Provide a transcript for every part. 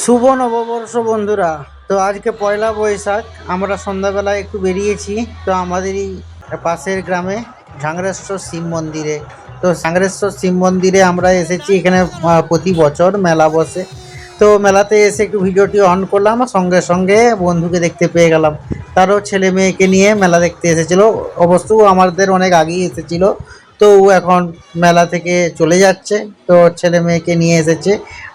শুভ নববর্ষ বন্ধুরা। তো আজকে পয়লা বৈশাখ, আমরা সন্ধ্যাবেলায় একটু বেরিয়েছি। তো আমাদেরই পাশের গ্রামে ঝাংরেশ্বর শিব মন্দিরে। তো ঝাংরেশ্বর শিব মন্দিরে আমরা এসেছি। এখানে প্রতি বছর মেলা বসে। তো মেলাতে এসে একটু ভিডিওটি অন করলাম, আর সঙ্গে সঙ্গে বন্ধুকে দেখতে পেয়ে গেলাম। তারও ছেলে মেয়েকে নিয়ে মেলা দেখতে এসেছিল। অবশ্য ও আমাদের অনেক আগেই এসেছিল। তো ও এখন মেলা থেকে চলে যাচ্ছে। তো ছেলে মেয়েকে নিয়ে এসেছে।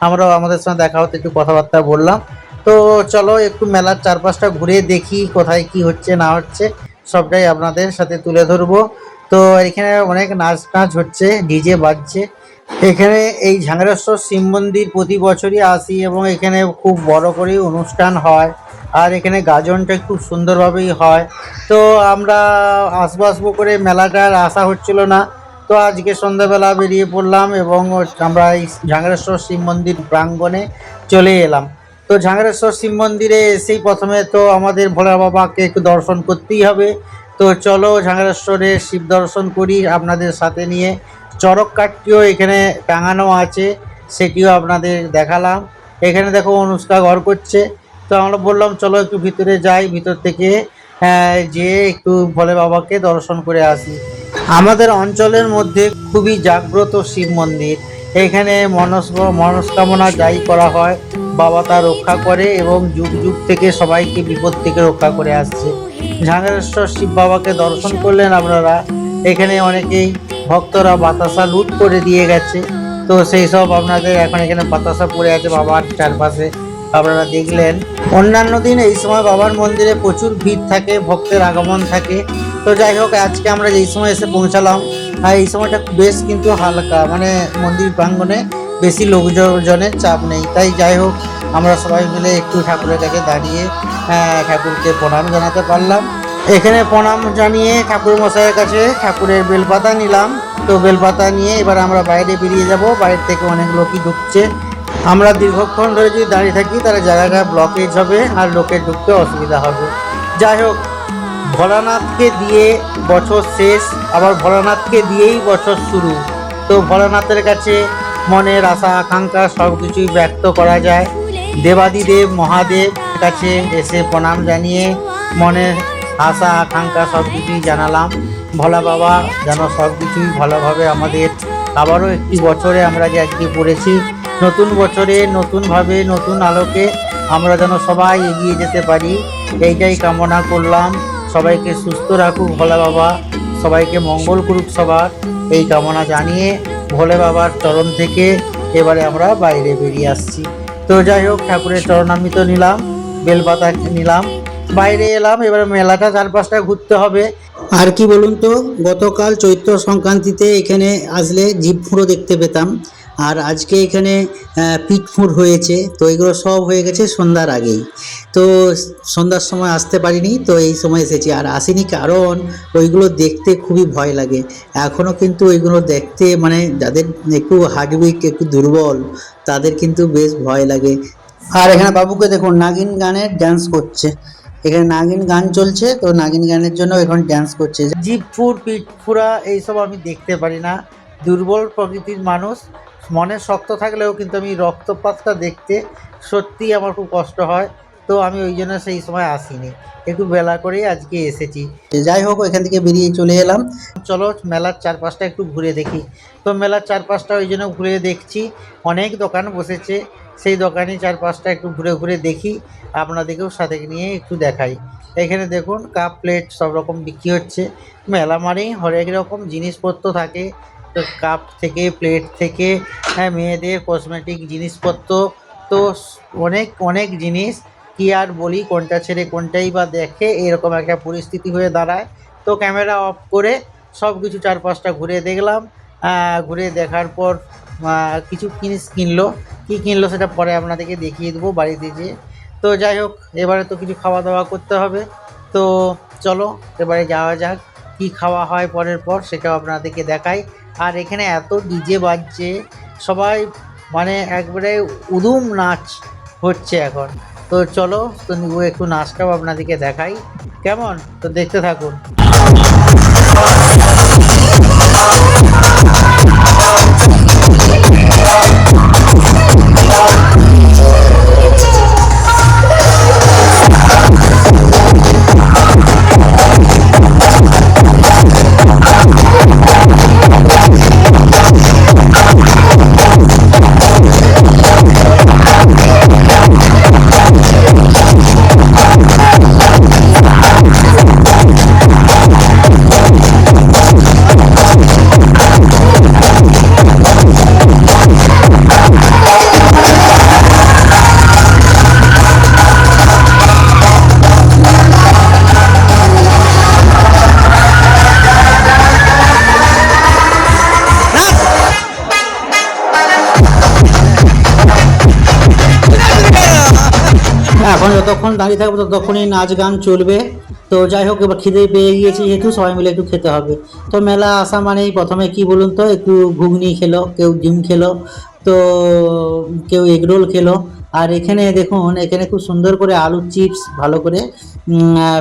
আমরাও আমাদের সঙ্গে দেখা হতে একটু কথাবার্তা বললাম। তো চলো একটু মেলার চারপাশটা ঘুরে দেখি, কোথায় কি হচ্ছে না হচ্ছে সবটাই আপনাদের সাথে তুলে ধরবো। তো এখানে অনেক নাচ টাচ হচ্ছে, ডিজে বাজছে। এখানে এই ঝাংরেশ্বর শিব মন্দির প্রতি বছরই আসি, এবং এখানে খুব বড় করেই অনুষ্ঠান হয়। আর এখানে গাজনটা খুব সুন্দরভাবেই হয়। তো আমরা আসবো আসবো করে মেলাটা আর আসা হচ্ছিল না। তো আজকে সন্ধ্যাবেলা বেরিয়ে পড়লাম, এবং আমরা এই ঝাংরেশ্বর শিব মন্দির প্রাঙ্গণে চলে এলাম। তো ঝাংরেশ্বর শিব মন্দিরে এসেই প্রথমে তো আমাদের ভোলা বাবাকে একটু দর্শন করতেই হবে। তো চলো ঝাংরেশ্বরে শিব দর্শন করি আপনাদের সাথে নিয়ে। চড়ক কাঠটিও এখানে টাঙানো আছে, সেটিও আপনাদের দেখালাম। এখানে দেখো অনুষ্কা ঘর করছে। তো আমরা বললাম চলো একটু ভিতরে যাই, ভিতর থেকে যেয়ে একটু ভোলে বাবাকে দর্শন করে আসি। আমাদের অঞ্চলের মধ্যে খুবই জাগ্রত শিব মন্দির। এখানে মনস্কামনা যাই করা হয়, বাবা তা রক্ষা করে, এবং যুগ যুগ থেকে সবাইকে বিপদ থেকে রক্ষা করে আসছে। ঝাংরেশ্বর শিব বাবাকে দর্শন করলেন আপনারা। এখানে অনেকেই ভক্তরা বাতাসা লুট করে দিয়ে গেছে। তো সেই সব আপনাদের এখন এখানে বাতাসা পড়ে আছে বাবার চারপাশে, আপনারা দেখলেন। অন্যান্য দিন এই সময় বাবার মন্দিরে প্রচুর ভিড় থাকে, ভক্তের আগমন থাকে। তো যাই হোক, আজকে আমরা যেই সময় এসে পৌঁছালাম, এই সময়টা বেশ কিন্তু হালকা, মানে মন্দির প্রাঙ্গণে বেশি লোকজনের চাপ নেই। তাই যাই হোক, আমরা সবাই মিলে একটু ঠাকুরের কাছে দাঁড়িয়ে ঠাকুরকে প্রণাম জানাতে পারলাম। এখানে প্রণাম জানিয়ে ঠাকুর মশাইয়ের কাছে ঠাকুরের বেলপাতা নিলাম। তো বেলপাতা নিয়ে এবার আমরা বাইরে বেরিয়ে যাব। বাইরে থেকে অনেক লোকই ঢুকছে। আমরা দীর্ঘক্ষণ ধরে যদি দাঁড়িয়ে থাকি তাহলে জায়গাটা ব্লকেজ হবে, আর লোকের ঢুকতে অসুবিধা হবে। যাই হোক, ভোলানাথকে দিয়ে বছর শেষ, আবার ভোলানাথকে দিয়েই বছর শুরু। তো ভোলানাথের কাছে মনের আশা আকাঙ্ক্ষা সব কিছুই ব্যক্ত করা যায়। দেবাদিদেব মহাদেব কাছে এসে প্রণাম জানিয়ে মনের আশা আকাঙ্ক্ষা সব কিছুই জানালাম। ভোলা বাবা যেন সব কিছুই ভালোভাবে আমাদের আবারও একটি বছরে আমরা যে আজকে পড়েছি, নতুন বছরে নতুনভাবে নতুন আলোকে আমরা যেন সবাই এগিয়ে যেতে পারি, এইটাই কামনা করলাম। সবাইকে সুস্থ রাখুক ভোলা বাবা, সবাইকে মঙ্গল করুক সবার, এই কামনা জানিয়ে ভোলে বাবার চরণ থেকে এবারে আমরা বাইরে বেরিয়ে আসছি। তো যাই হোক, ঠাকুরের চরণামৃত নিলাম, বেলপাতা নিলাম, বাইরে এলাম। এবারে মেলাটা চারপাশটা ঘুরতে হবে। আর কি বলুন তো, গতকাল চৈত্র সংক্রান্তিতে এখানে আসলে জিভ ফুঁড়ো দেখতে পেতাম, আর আজকে এখানে পিঠ ফুঁড় হয়েছে। তো এগুলো সব হয়ে গেছে সন্ধ্যার আগেই। তো সন্ধ্যার সময় আসতে পারিনি, তো এই সময় এসেছি। আর আসিনি কারণ ওইগুলো দেখতে খুবই ভয় লাগে। এখনও কিন্তু ওইগুলো দেখতে, মানে যাদের একটু হার্টবিট একটু দুর্বল, তাদের কিন্তু বেশ ভয় লাগে। আর এখানে বাবুকে দেখুন, নাগিন গানের ডান্স করছে। এখানে নাগিন গান চলছে, তো নাগিন গানের জন্য এখন ডান্স করছে। জিভ ফুর পিঠ ফুরা এইসব আমি দেখতে পারি না, দুর্বল প্রকৃতির মানুষ। মনে শক্ত থাকলেও কিন্তু আমি রক্তপাতটা দেখতে সত্যিই আমার খুব কষ্ট হয়। তো আমি ওই জন্য সেই সময় আসিনি, একটু বেলা করেই আজকে এসেছি। যাই হোক, এখান থেকে বেরিয়ে চলে এলাম। চলো মেলার চারপাশটা একটু ঘুরে দেখি। তো মেলার চারপাশটা ওই জন্য ঘুরে দেখছি, অনেক দোকান বসেছে। সেই দোকানে চারপাশটা একটু ঘুরে ঘুরে দেখি, আপনাদেরকেও সাথে নিয়ে একটু দেখাই। এখানে দেখুন কাপ প্লেট সব রকম বিক্রি হচ্ছে। মেলা মানেই হরেক রকম জিনিসপত্র থাকে। তো কাপ থেকে, প্লেট থেকে, মেয়েদের কসমেটিক জিনিসপত্র, তো অনেক অনেক জিনিস। কি আর বলি, কোনটা ছেড়ে কোনটাই বা দেখে, এরকম একটা পরিস্থিতি হয়ে দাঁড়ায়। তো ক্যামেরা অফ করে সব কিছু চারপাশটা ঘুরে দেখলাম। ঘুরে দেখার পর কিছু জিনিস কিনলো। কী কিনলো সেটা পরে আপনাদেরকে দেখিয়ে দেবো বাড়িতে যেয়ে। তো যাই হোক, এবারে তো কিছু খাওয়া দাওয়া করতে হবে। তো চলো এবারে যাওয়া যাক, কি খাওয়া হয় পরের পর সেটাও আপনাদেরকে দেখাই। আর এখানে এত ডিজে বাজছে, সবাই মানে একবারে উদুম নাচ হচ্ছে এখন। তো চলো, তো একটু নাচটাও আপনাদেরকে দেখাই, কেমন? তো দেখতে থাকুন। ওখানে যতক্ষণ দাঁড়িয়ে থাকবো ততক্ষণই নাচ গান চলবে। তো যাই হোক, এবার খিদে পেয়ে গিয়েছি যেহেতু সবাই মিলে একটু খেতে হবে। তো মেলা আসা মানেই প্রথমে কি বলুন তো, একটু ঘুগনি খেলো, কেউ ডিম খেলো, তো কেউ এগরোল খেলো। আর এখানে দেখুন, এখানে খুব সুন্দর করে আলুর চিপস ভালো করে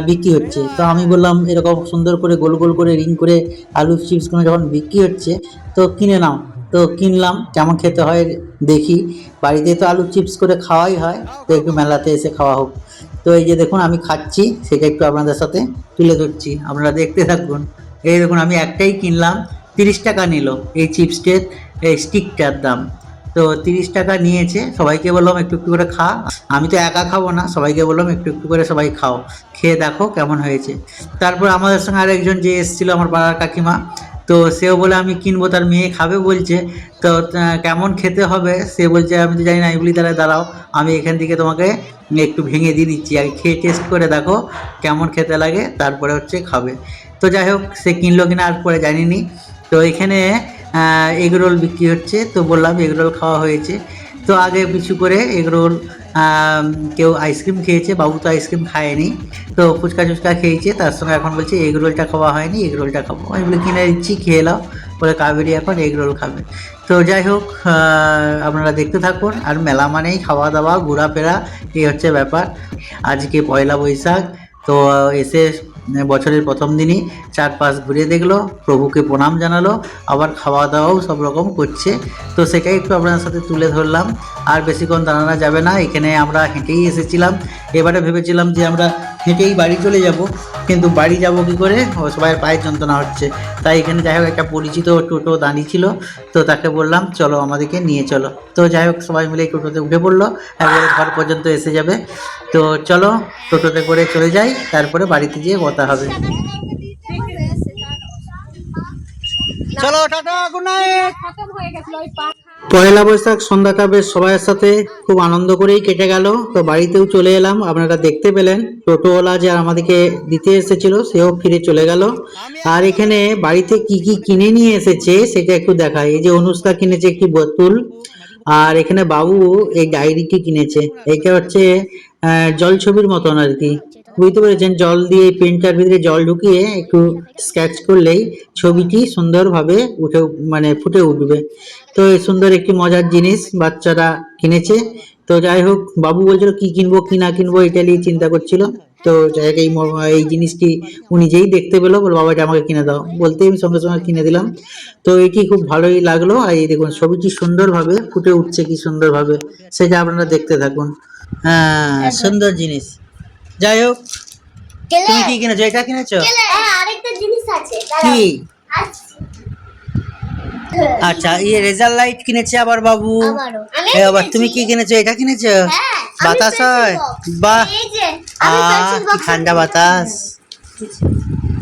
বিক্রি হচ্ছে। তো আমি বললাম এরকম সুন্দর করে গোল গোল করে রিং করে আলুর চিপসগুলো যখন বিক্রি হচ্ছে তো কিনে নাও। তো কিনলাম, কেমন খেতে হয় দেখি। বাড়িতে তো আলুর চিপস করে খাওয়াই হয়, তো একটু মেলাতে এসে খাওয়া হোক। তো এই যে দেখুন আমি খাচ্ছি, সেটা একটু আপনাদের সাথে তুলে ধরছি, আপনারা দেখতে থাকুন। এই দেখুন আমি একটাই কিনলাম, 30 টাকা নিল এই চিপসটের এই স্টিকটার দাম। তো 30 টাকা নিয়েছে, সবাইকে বললাম একটু একটু করে খা। আমি তো একা খাবো না, সবাইকে বললাম একটু একটু করে সবাই খাও, খেয়ে দেখো কেমন হয়েছে। তারপর আমাদের সঙ্গে আরেকজন যে এসেছিলো, আমার পাড়ার কাকিমা, তো সেও বলে আমি কিনবো, তার মেয়ে খাবে বলছে। তো কেমন খেতে হবে সে বলছে আমি তো জানি না। আমি বলি তাহলে দাঁড়াও, আমি এখান থেকে তোমাকে একটু ভেঙে দিয়ে দিচ্ছি, আগে খেয়ে টেস্ট করে দেখো কেমন খেতে লাগে, তারপরে হচ্ছে খাবে। তো যাই হোক, সে কিনলো কিনা আর পরে জানিনি। তো এখানে এগরোল বিক্রি হচ্ছে, তো বললাম এগরোল খাওয়া হয়েছে। তো আগে পিছু করে এগরোল, কেউ আইসক্রিম খেয়েছে, বাবু তো আইসক্রিম খায়নি, তো ফুচকা টুচকা খেয়েছে, তার সঙ্গে এখন বলছে এগরোলটা খাওয়া হয়নি, এগরোলটা খাবো। আমি বলি কিনে দিচ্ছি, খেয়ে নাও। বলে কাবেরি এখন এগরোল খাবে। তো যাই হোক, আপনারা দেখতে থাকুন। আর মেলা মানেই খাওয়া দাওয়া ঘোরাফেরা, এই হচ্ছে ব্যাপার। আজকে পয়লা বৈশাখ, তো এসে বছরের প্রথম দিনই চারপাশ ঘুরে দেখলো, প্রভুকে প্রণাম জানালো, আবার খাওয়া দাওয়াও সব রকম করছে। তো সেটাই একটু আপনার সাথে তুলে ধরলাম। আর বেশিক্ষণ দাঁড়ানো যাবে না, এখানে আমরা হেঁটেই এসেছিলাম। এবারে ভেবেছিলাম যে আমরা হেঁটেই বাড়ি চলে যাব, কিন্তু বাড়ি যাব কী করে, সবাই পায়ের যন্ত্রণা হচ্ছে। তাই এখানে যাই হোক একটা পরিচিত টোটো দাঁড়িয়ে ছিল, তো তাকে বললাম চলো আমাদেরকে নিয়ে চলো। তো যাই হোক সবাই মিলে টোটোতে উঠে পড়লো, একবারে ঘর পর্যন্ত এসে যাবে। তো চলো টোটোতে করে চলে যাই, তারপরে বাড়িতে গিয়ে কথা হবে। চলো টাটা, গুড নাইট। পয়লা বৈশাখ সন্ধ্যাটা বেশ সবার সাথে খুব আনন্দ করেই কেটে গেল। তো বাড়িতেও চলে এলাম, আপনারা দেখতে পেলেন টোটোওয়ালা যে আমাদেরকে দিতে এসেছিল সেও ফিরে চলে গেল। আর এখানে বাড়িতে কি কি কিনে নিয়ে এসেছে সেটা একটু দেখাই। এই যে অনুষ্কা কিনেছে একটি বোতল, আর এখানে বাবু এই ডায়েরিটি কিনেছে। এটা হচ্ছে জল ছবির মতন আর কি, বুঝতে পেরেছেন, জল দিয়ে পেনটার ভিতরে জল ঢুকিয়ে একটু স্কেচ করলেই ছবিটি সুন্দরভাবে উঠে মানে ফুটে উঠবে। তো এই সুন্দর একটি মজার জিনিস বাচ্চারা কিনেছে। তো যাই হোক, বাবু বলছিল কি কিনবো কি না কিনবো, এটা নিয়ে চিন্তা করছিল। তো যাই হোক, এই জিনিসটি উনি যেই দেখতে পেলো, বলো বাবা এটা আমাকে কিনে দাও, বলতেই আমি সঙ্গে সঙ্গে কিনে দিলাম। তো এটি খুব ভালোই লাগলো। আর এই দেখুন ছবিটি সুন্দরভাবে ফুটে উঠছে, কি সুন্দরভাবে, সেটা আপনারা দেখতে থাকুন। হ্যাঁ, সুন্দর জিনিস। যাই হোক, তুমি কি কিনেছো? এটা কিনেছো? আরেকটা জিনিস আছে, কি? আচ্ছা, এই রেজাল্ট লাইট কিনেছে আবার বাবু। আবার তুমি কি কিনেছো? এটা কিনেছো? বাতাস হয়, বাহ, কি ঠান্ডা বাতাস।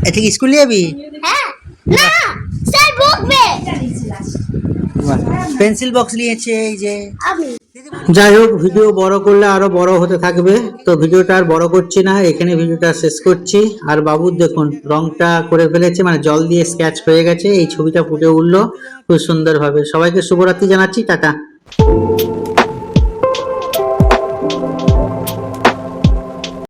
এটা কি স্কুলে যাবি? পেন্সিল বক্স নিয়েছে এই যে। যাই হোক, ভিডিও বড় করলে আরো বড় হতে থাকবে, তো ভিডিওটা আর বড় করছি না, এখানে ভিডিওটা শেষ করছি। আর বাবুর দেখুন রংটা করে ফেলেছে, মানে জল দিয়ে স্কেচ হয়ে গেছে, এই ছবিটা ফুটে উঠলো খুব সুন্দরভাবে। সবাইকে শুভরাত্রি জানাচ্ছি, টাটা।